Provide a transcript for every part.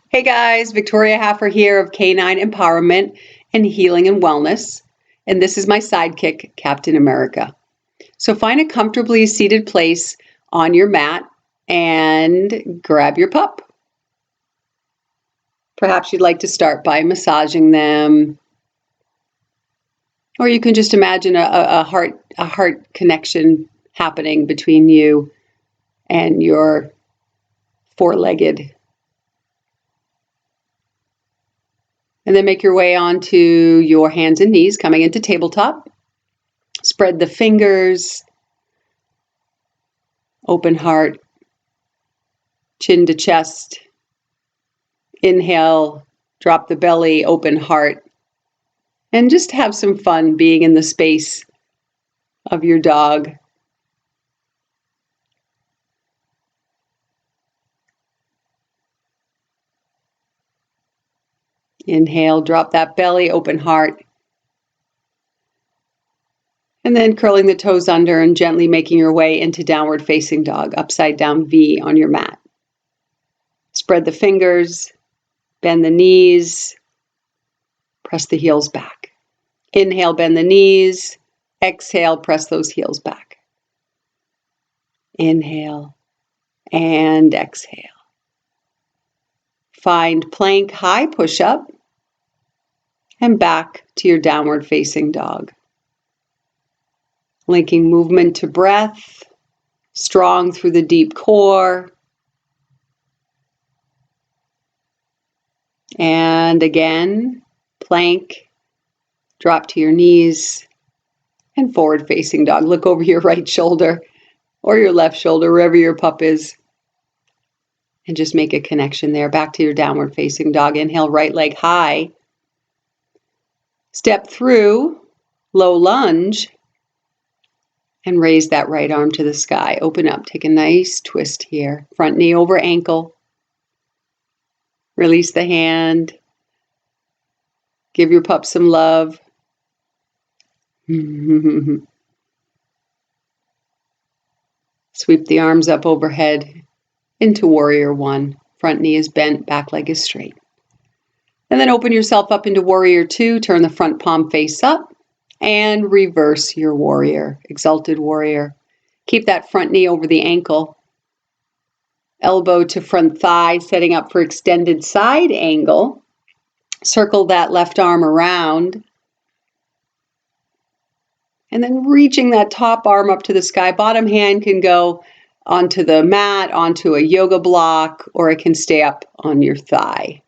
Hey guys, Victoria Haffer here of Canine Empowerment and Healing and Wellness, and this is my sidekick, Captain America. So find a comfortably seated place on your mat and grab your pup. Perhaps you'd like to start by massaging them, or you can just imagine a heart connection happening between you and your four-legged. And then make your way onto your hands and knees, coming into tabletop. Spread the fingers, open heart, chin to chest. Inhale, drop the belly, open heart. And just have some fun being in the space of your dog. Inhale, drop that belly, open heart. And then curling the toes under and gently making your way into downward facing dog, upside down V on your mat. Spread the fingers, bend the knees, press the heels back. Inhale, bend the knees. Exhale, press those heels back. Inhale and exhale. Find plank high push-up and back to your downward facing dog. Linking movement to breath, strong through the deep core. And again, plank, drop to your knees, and forward facing dog. Look over your right shoulder or your left shoulder, wherever your pup is. And just make a connection there. Back to your downward facing dog. Inhale, right leg high. Step through, low lunge, and raise that right arm to the sky. Open up, take a nice twist here. Front knee over ankle. Release the hand. Give your pup some love. Sweep the arms up overhead into warrior one. Front knee is bent, back leg is straight. And then open yourself up into warrior two. Turn the front palm face up and reverse your warrior, exalted warrior. Keep that front knee over the ankle. Elbow to front thigh, setting up for extended side angle. Circle that left arm around. And then reaching that top arm up to the sky. Bottom hand can go onto the mat, onto a yoga block, or it can stay up on your thigh.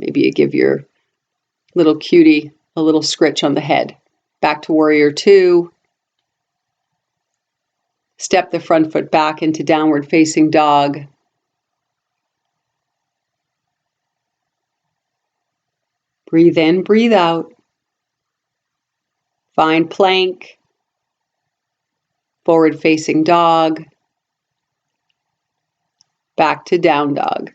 Maybe you give your little cutie a little scritch on the head. Back to warrior two. Step the front foot back into downward facing dog. Breathe in, breathe out. Find plank. Forward facing dog. Back to down dog.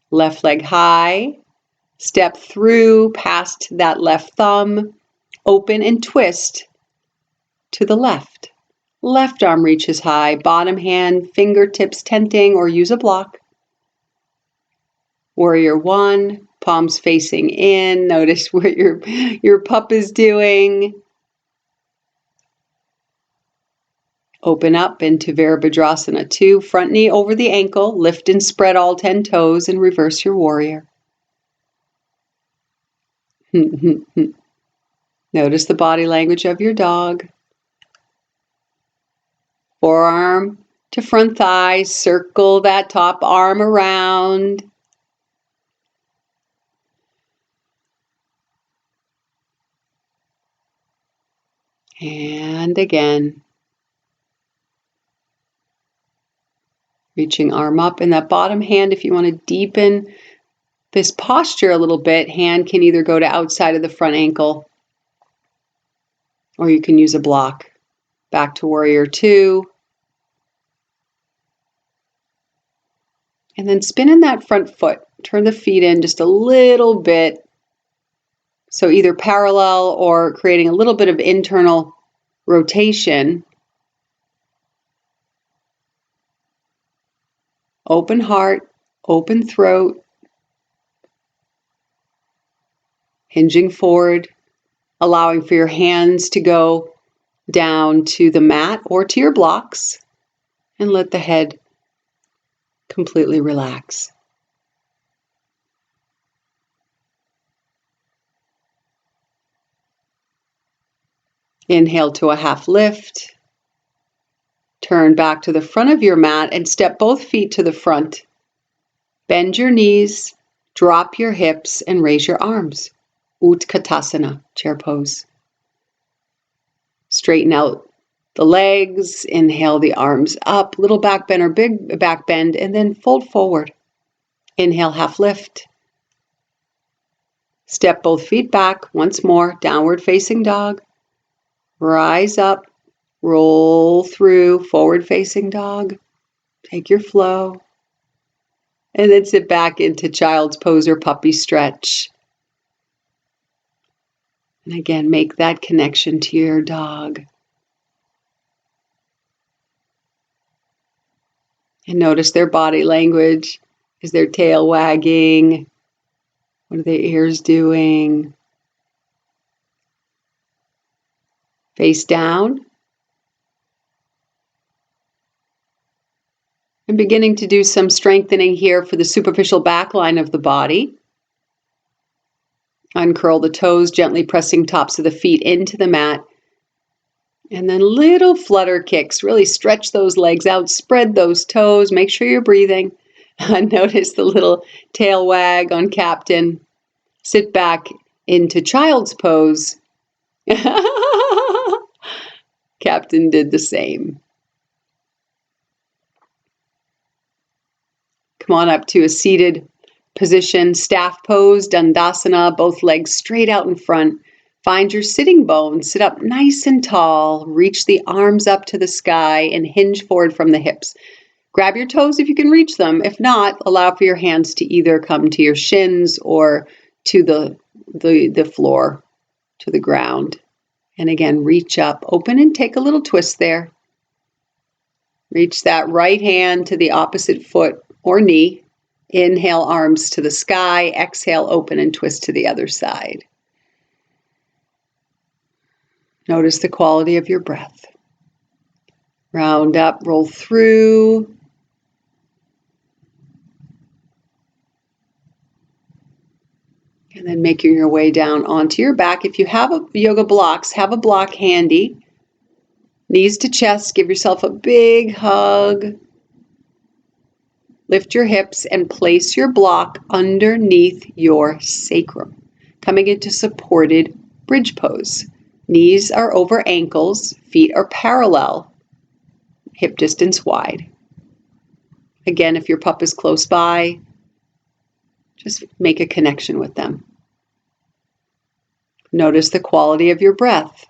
Left leg high. Step through past that left thumb. Open and twist to the left. Left arm reaches high. Bottom hand, fingertips tenting or use a block. Warrior one, palms facing in. Notice what your pup is doing. Open up into Virabhadrasana 2. Front knee over the ankle. Lift and spread all 10 toes and reverse your warrior. Notice the body language of your dog. Forearm to front thigh. Circle that top arm around. And again. Reaching arm up, and that bottom hand, if you want to deepen this posture a little bit, hand can either go to outside of the front ankle or you can use a block. Back to warrior two. And then spin in that front foot. Turn the feet in just a little bit. So either parallel or creating a little bit of internal rotation. Open heart, open throat, hinging forward, allowing for your hands to go down to the mat or to your blocks, and let the head completely relax. Inhale to a half lift. Turn back to the front of your mat and step both feet to the front. Bend your knees, drop your hips, and raise your arms. Utkatasana, chair pose. Straighten out the legs. Inhale the arms up, little back bend or big back bend, and then fold forward. Inhale, half lift. Step both feet back once more, downward facing dog. Rise up, roll through, forward facing dog. Take your flow. And then sit back into child's pose or puppy stretch. And again, make that connection to your dog. And notice their body language. Is their tail wagging? What are their ears doing? Face down. And beginning to do some strengthening here for the superficial back line of the body. Uncurl the toes, gently pressing tops of the feet into the mat. And then little flutter kicks. Really stretch those legs out, spread those toes, make sure you're breathing. Notice the little tail wag on Captain. Sit back into child's pose. Captain did the same. Come on up to a seated position, staff pose, Dandasana, both legs straight out in front. Find your sitting bones, sit up nice and tall, reach the arms up to the sky and hinge forward from the hips. Grab your toes if you can reach them. If not, allow for your hands to either come to your shins or to the floor, to the ground. And again, reach up, open and take a little twist there. Reach that right hand to the opposite foot or knee. Inhale, arms to the sky. Exhale, open and twist to the other side. Notice the quality of your breath. Round up, roll through. And then making your way down onto your back. If you have yoga blocks, have a block handy. Knees to chest, give yourself a big hug. Lift your hips and place your block underneath your sacrum. Coming into supported bridge pose. Knees are over ankles, feet are parallel, hip distance wide. Again, if your pup is close by, just make a connection with them. Notice the quality of your breath.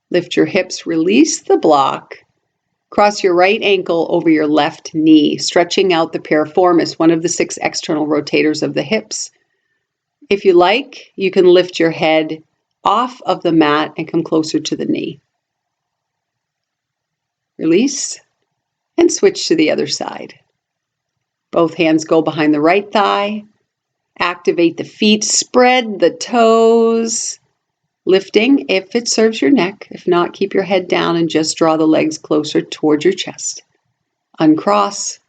Lift your hips, release the block. Cross your right ankle over your left knee, stretching out the piriformis, one of the 6 external rotators of the hips. If you like, you can lift your head off of the mat and come closer to the knee. Release and switch to the other side. Both hands go behind the right thigh. Activate the feet, spread the toes. Lifting if it serves your neck. If not, keep your head down and just draw the legs closer towards your chest. Uncross.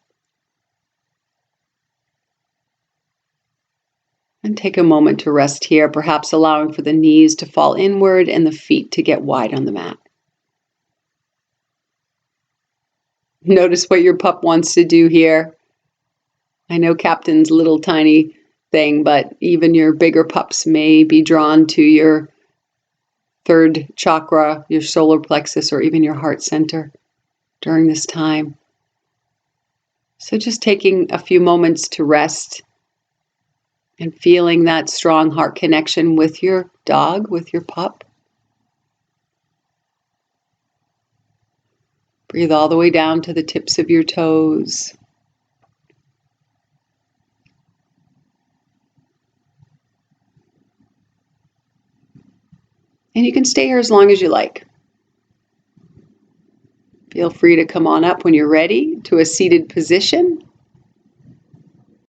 And take a moment to rest here, perhaps allowing for the knees to fall inward and the feet to get wide on the mat. Notice what your pup wants to do here. I know Captain's little tiny thing, but even your bigger pups may be drawn to your third chakra, your solar plexus, or even your heart center during this time. So just taking a few moments to rest and feeling that strong heart connection with your dog, with your pup. Breathe all the way down to the tips of your toes. And you can stay here as long as you like. Feel free to come on up when you're ready to a seated position.